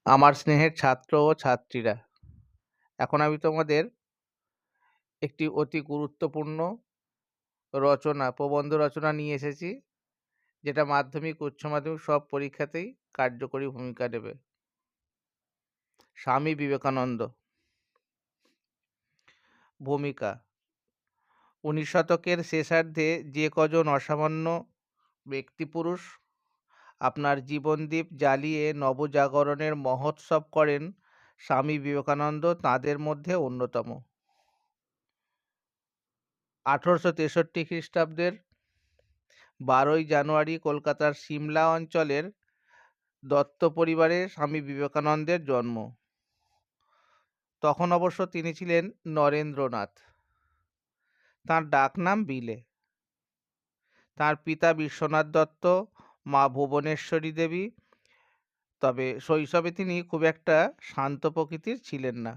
আমার স্নেহের ছাত্র ও ছাত্রীরা, এখন আমি তোমাদের একটি অতি গুরুত্বপূর্ণ প্রবন্ধ রচনা নিয়ে এসেছি, যেটা মাধ্যমিক, উচ্চ মাধ্যমিক সব পরীক্ষাতেই কার্যকরী ভূমিকা নেবে। স্বামী বিবেকানন্দ। ভূমিকা: 19 শতকের শেষার্ধে যে কজন অসামান্য ব্যক্তিপুরুষ আপনার জীবনদীপ জ্বালিয়ে নবজাগরণের মহোৎসব করেন, স্বামী বিবেকানন্দ তাঁদের মধ্যে অন্যতম। 1863 খ্রিস্টাব্দের 12ই জানুয়ারি কলকাতার সিমলা অঞ্চলের দত্ত পরিবারে স্বামী বিবেকানন্দের জন্ম। তখন অবশ্য তিনি ছিলেন নরেন্দ্রনাথ। তাঁর ডাকনাম বিলে। তাঁর পিতা বিশ্বনাথ দত্ত, মা ভুবনেশ্বরী দেবী। তবে শৈশবে তিনি খুব একটা শান্ত প্রকৃতির ছিলেন না।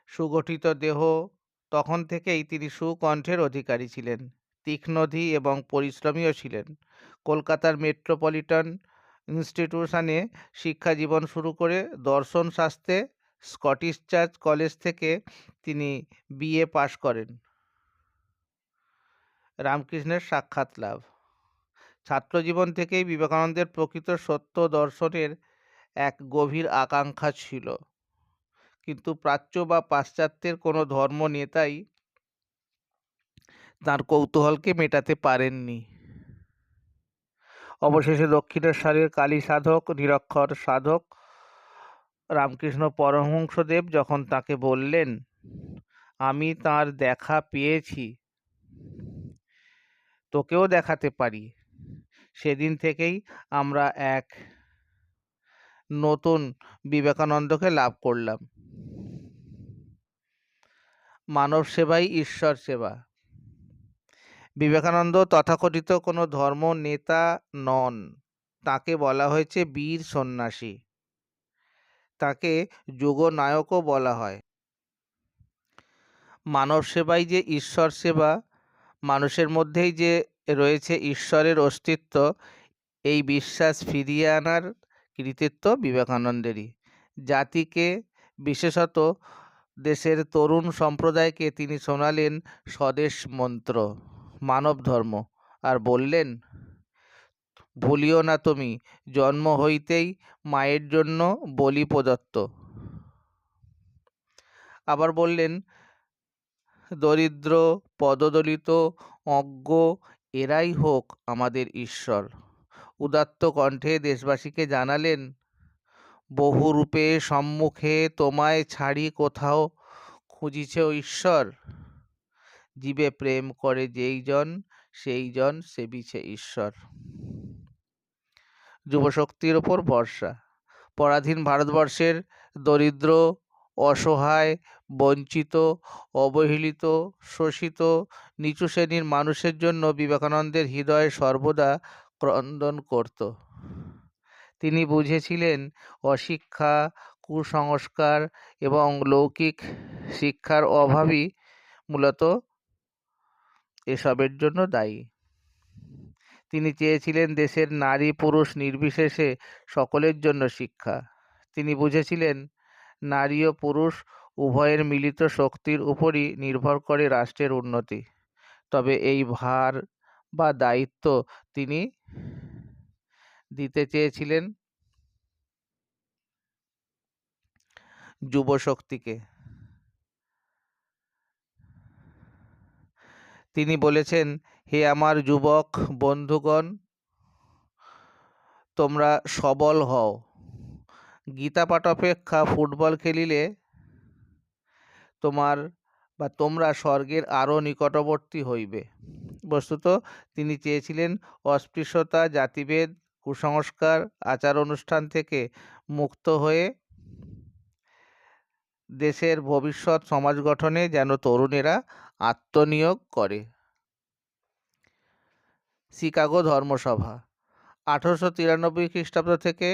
সুগঠিত দেহ, তখন থেকেই তিনি সুকণ্ঠের অধিকারী ছিলেন। তীক্ষ্ণধী এবং পরিশ্রমীও ছিলেন। কলকাতার মেট্রোপলিটন ইনস্টিটিউশনে শিক্ষা জীবন শুরু করে দর্শন শাস্ত্রে স্কটিশ চার্চ কলেজ থেকে তিনি বিএ পাশ করেন। রামকৃষ্ণের সাক্ষাৎ লাভ। ছাত্রজীবন থেকেই বিবেকানন্দের প্রকৃত সত্য দর্শনের এক গভীর আকাঙ্ক্ষা ছিল, কিন্তু প্রাচ্য বা পাশ্চাত্যের কোনো ধর্ম নেতাই তাঁর কৌতূহলকে মেটাতে পারেননি। অবশেষে দক্ষিণেশ্বরের কালী সাধক, নিরক্ষর সাধক রামকৃষ্ণ পরমহংসদেব যখন তাকে বললেন, আমি তাঁর দেখা পেয়েছি, তোকেও দেখাতে পারি, সেদিন থেকেই আমরা এক নতুন বিবেকানন্দকে লাভ করলাম। মানব সেবাই ঈশ্বর সেবা। বিবেকানন্দ তথাকথিত কোনো ধর্ম নেতা নন। তাকে বলা হয়েছে বীর সন্ন্যাসী। তাকে যুগনায়কও বলা হয়। মানব সেবাই যে ঈশ্বর সেবা, মানুষের মধ্যেই যে রয়েছে ঈশ্বরের অস্তিত্ব, এই বিশ্বাস ফিরিয়ে আনার কৃতিত্ব বিবেকানন্দেরই। জাতিকে, বিশেষত দেশের তরুণ সম্প্রদায়কে তিনি শোনালেন স্বদেশ মন্ত্র, মানব ধর্ম, আর বললেন, ভুলিও না তুমি, জন্ম হইতেই মায়ের জন্য বলি প্রদত্ত। আবার বললেন, দরিদ্র, পদদলিত, অজ্ঞ এরাই হোক আমাদের ঈশ্বর। উদাত্ত কণ্ঠে দেশবাসীকে জানালেন, বহু রূপে সম্মুখে তোমায় ছাড়ি কোথাও খুঁজিছে ঈশ্বর। জীবে প্রেম করে যেই জন, সেই জন সেবিছে ঈশ্বর। যুবশক্তির ওপর ভরসা। পরাধীন ভারতবর্ষের দরিদ্র, অসহায়, বঞ্চিত, অবহেলিত, শোষিত, নিচু শ্রেণীর মানুষের জন্য বিবেকানন্দের হৃদয় সর্বদা ক্রন্দন করত। তিনি বুঝেছিলেন অশিক্ষা, কুসংস্কার এবং লৌকিক শিক্ষার অভাবই মূলত এসবের জন্য দায়ী। তিনি চেয়েছিলেন দেশের নারী পুরুষ নির্বিশেষে সকলের জন্য শিক্ষা। তিনি বুঝেছিলেন নারী ও পুরুষ উভয়ের মিলিত শক্তির উপরই নির্ভর করে রাষ্ট্রের উন্নতি। তবে এই ভার বা দায়িত্ব তিনি দিতে চেয়েছিলেন যুবশক্তিকে। তিনি বলেছেন, হে আমার যুবক বন্ধুগণ, তোমরা সবল হও। গীতা পাঠ অপেক্ষা ফুটবল খেলিলে তোমরা স্বর্গের আরও নিকটবর্তী হইবে। বস্তুত তিনি চেয়েছিলেন অস্পৃশ্যতা, জাতিভেদ, কুসংস্কার, আচার অনুষ্ঠান থেকে মুক্ত হয়ে দেশের ভবিষ্যৎ সমাজ গঠনে যেন তরুণেরা আত্মনিয়োগ করে। শিকাগো ধর্মসভা। 1893 খ্রিস্টাব্দ থেকে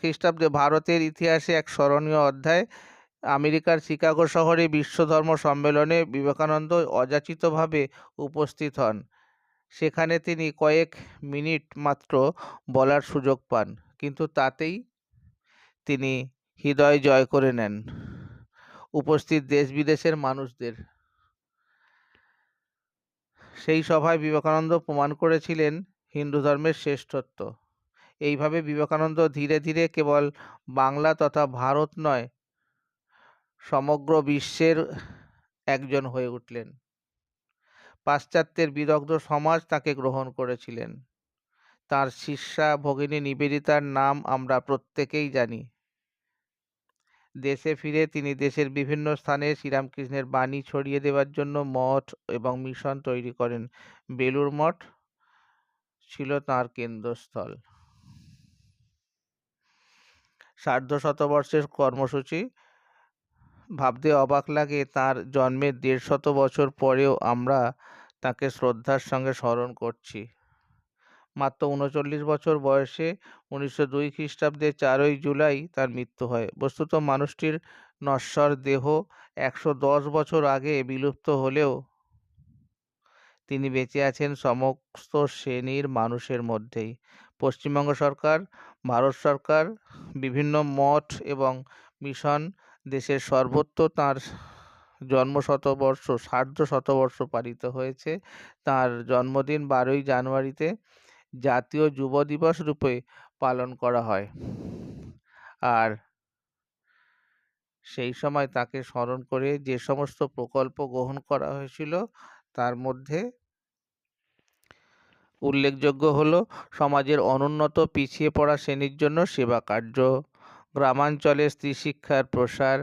খ্রিস্টাব্দে ভারতের ইতিহাসে এক স্মরণীয় অধ্যায়। আমেরিকার শিকাগো শহরে বিশ্ব ধর্ম সম্মেলনে বিবেকানন্দ অযাচিতভাবে উপস্থিত হন। সেখানে তিনি কয়েক মিনিট মাত্র বলার সুযোগ পান, কিন্তু তাতেই তিনি হৃদয় জয় করে নেন উপস্থিত দেশ বিদেশের মানুষদের। সেই সভায় বিবেকানন্দ প্রমাণ করেছিলেন হিন্দু ধর্মের শ্রেষ্ঠত্ব। এইভাবে বিবেকানন্দ ধীরে ধীরে কেবল বাংলা তথা ভারত নয়, সমগ্র বিশ্বের একজন হয়ে উঠলেন। পাশ্চাত্যের বিদগ্ধ সমাজ তাকে গ্রহণ করেছিলেন। তার শিষ্যা ভগিনী নিবেদিতার নাম আমরা প্রত্যেকেই জানি। দেশে ফিরে তিনি দেশের বিভিন্ন স্থানে শ্রীরামকৃষ্ণের বাণী ছড়িয়ে দেওয়ার জন্য মঠ এবং মিশন তৈরি করেন। বেলুড় মঠ ছিল তাঁর কেন্দ্রস্থল। সার্ধশতবর্ষের কর্মসূচি ভাবতে অবাক লাগে, তাঁর জন্মের ১৫০ বছর পরেও আমরা তাঁকে শ্রদ্ধার সঙ্গে স্মরণ করছি। মাত্র ৩৯ বছর বয়সে ১৯০২ খ্রিস্টাব্দে ৪ই জুলাই তার মৃত্যু হয়। বস্তুত মানুষটির নশ্বর দেহ ১১০ বছর আগে বিলুপ্ত হলেও তিনি বেঁচে আছেন সমস্ত শ্রেণীর মানুষের মধ্যেই। পশ্চিমবঙ্গ সরকার, ভারত সরকার, বিভিন্ন মঠ এবং মিশন দেশের সর্বত্র তাঁর সার্ধশতবর্ষ পালিত হয়েছে। তাঁর জন্মদিন ১২ই জানুয়ারিতে জাতীয় যুব দিবস রূপে পালন করা হয়। আর সেই সময় তাকে স্মরণ করে যে সমস্ত প্রকল্প গ্রহণ করা হয়েছিল তার মধ্যে উল্লেখযোগ্য হল সমাজের অনুন্নত পিছিয়ে পড়া শ্রেণীর জন্য সেবা কার্য, গ্রামাঞ্চলে স্ত্রী শিক্ষার প্রসার,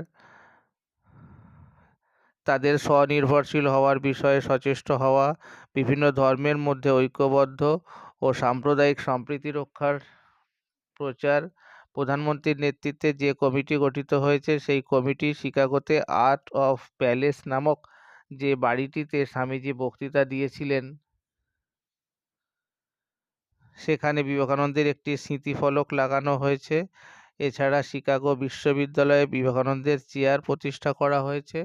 তাদের স্বনির্ভরশীল হওয়ার বিষয়ে সচেষ্ট হওয়া, বিভিন্ন ধর্মের মধ্যে ঐক্যবদ্ধ ও সাম্প্রদায়িক সম্প্রীতি রক্ষার প্রচার। প্রধানমন্ত্রীর নেতৃত্বে যে কমিটি গঠিত হয়েছে সেই কমিটি শিকাগোতে আর্ট অফ প্যালেস নামক যে বাড়িটিতে স্বামীজি বক্তৃতা দিয়েছিলেন সেখানে বিবেকানন্দের একটি স্মৃতিফলক লাগানো হয়েছে। এছাড়া শিকাগো বিশ্ববিদ্যালয়ে বিবেকানন্দের চেয়ার প্রতিষ্ঠা করা হয়েছে।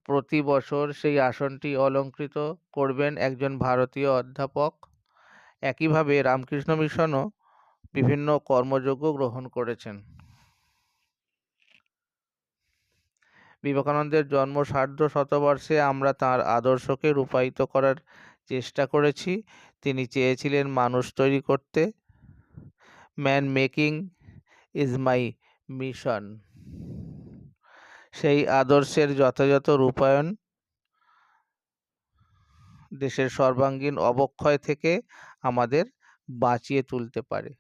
প্রতি বছর সেই আসনটি অলংকৃত করবেন একজন ভারতীয় অধ্যাপক। একইভাবে রামকৃষ্ণ মিশনও বিভিন্ন কর্মযজ্ঞ গ্রহণ করেছেন। বিবেকানন্দের জন্ম সার্ধশতবর্ষে আমরা তাঁর আদর্শকে রূপায়িত করার চেষ্টা করেছি। তিনি চেয়েছিলেন মানুষ তৈরি করতে। Man making is my mission. সেই আদর্শের যথাযথ রূপায়ণ দেশের সর্বাঙ্গীন অবক্ষয় থেকে আমাদের বাঁচিয়ে তুলতে পারে।